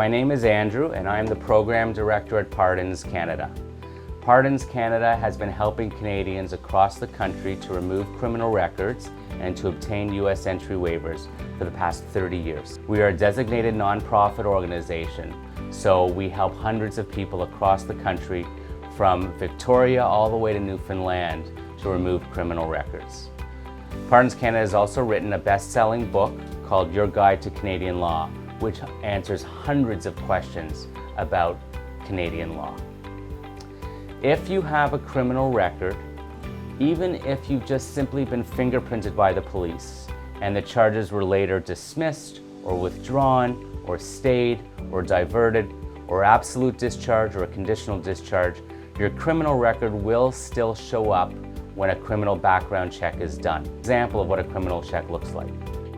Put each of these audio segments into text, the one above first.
my name is Andrew and I am the Program Director at Pardons Canada. Pardons Canada has been helping Canadians across the country to remove criminal records and to obtain U.S. entry waivers for the past 30 years. We are a designated nonprofit organization, so we help hundreds of people across the country from Victoria all the way to Newfoundland to remove criminal records. Pardons Canada has also written a best-selling book called Your Guide to Canadian Law, which answers hundreds of questions about Canadian law. If you have a criminal record, even if you've just simply been fingerprinted by the police and the charges were later dismissed or withdrawn or stayed or diverted or absolute discharge or a conditional discharge, your criminal record will still show up when a criminal background check is done. Example of what a criminal check looks like.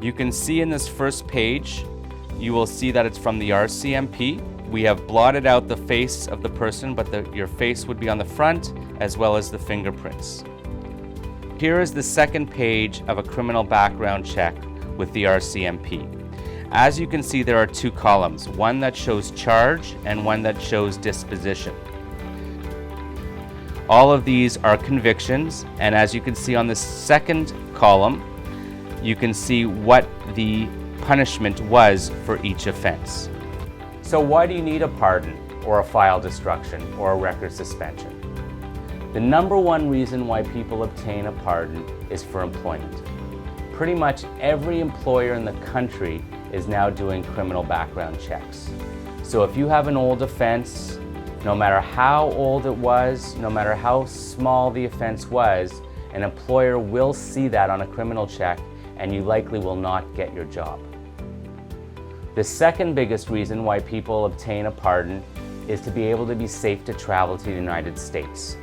You can see in this first page, you will see that it's from the RCMP. We have blotted out the face of the person, but your face would be on the front as well as the fingerprints. Here is the second page of a criminal background check with the RCMP. As you can see, there are two columns, one that shows charge and one that shows disposition. All of these are convictions, and as you can see on the second column, you can see what the punishment was for each offense. So why do you need a pardon or a file destruction or a record suspension? The number one reason why people obtain a pardon is for employment. Pretty much every employer in the country is now doing criminal background checks. So if you have an old offense, no matter how old it was, no matter how small the offense was, an employer will see that on a criminal check and you likely will not get your job. The second biggest reason why people obtain a pardon is to be able to be safe to travel to the United States.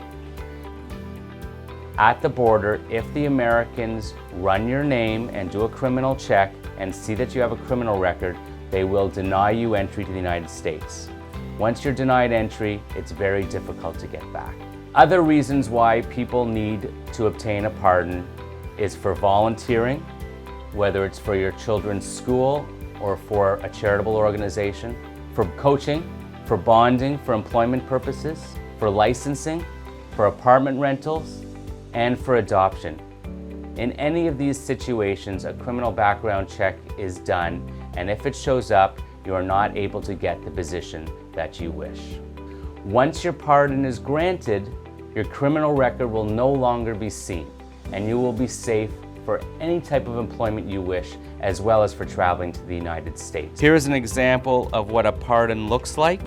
At the border, if the Americans run your name and do a criminal check and see that you have a criminal record, they will deny you entry to the United States. Once you're denied entry, it's very difficult to get back. Other reasons why people need to obtain a pardon is for volunteering, whether it's for your children's school or for a charitable organization, for coaching, for bonding, for employment purposes, for licensing, for apartment rentals, and for adoption. In any of these situations, a criminal background check is done, and if it shows up, you are not able to get the position that you wish. Once your pardon is granted, your criminal record will no longer be seen, and you will be safe for any type of employment you wish, as well as for traveling to the United States. Here is an example of what a pardon looks like.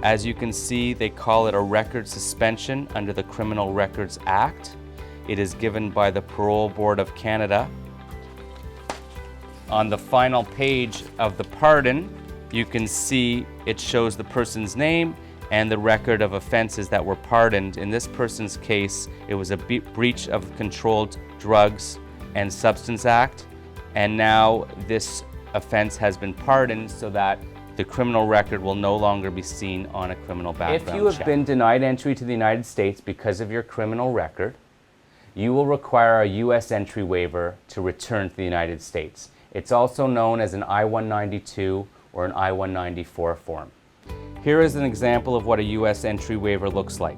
As you can see, they call it a record suspension under the Criminal Records Act. It is given by the Parole Board of Canada. On the final page of the pardon, you can see it shows the person's name and the record of offenses that were pardoned. In this person's case, it was a breach of the Controlled Drugs and Substance Act, and now this offense has been pardoned so that the criminal record will no longer be seen on a criminal background check. If you have been denied entry to the United States because of your criminal record, you will require a U.S. entry waiver to return to the United States. It's also known as an I-192 or an I-194 form. Here is an example of what a U.S. entry waiver looks like.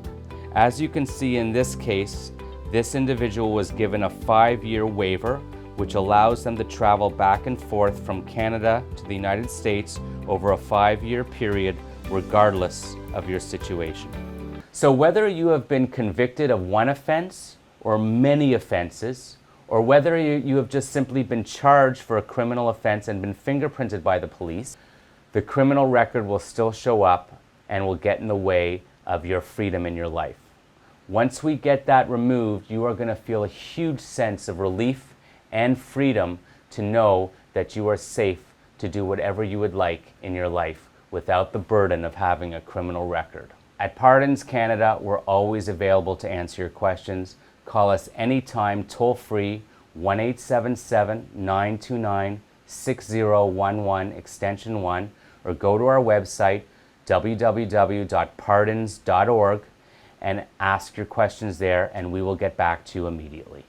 As you can see in this case, this individual was given a 5-year waiver, which allows them to travel back and forth from Canada to the United States over a 5-year period, regardless of your situation. So whether you have been convicted of one offense or many offenses, or whether you have just simply been charged for a criminal offense and been fingerprinted by the police, the criminal record will still show up and will get in the way of your freedom in your life. Once we get that removed, you are going to feel a huge sense of relief and freedom to know that you are safe to do whatever you would like in your life without the burden of having a criminal record. At Pardons Canada, we're always available to answer your questions. Call us anytime, toll-free, 1-877-929-6011, extension 1, or go to our website, www.pardons.org, and ask your questions there, and we will get back to you immediately.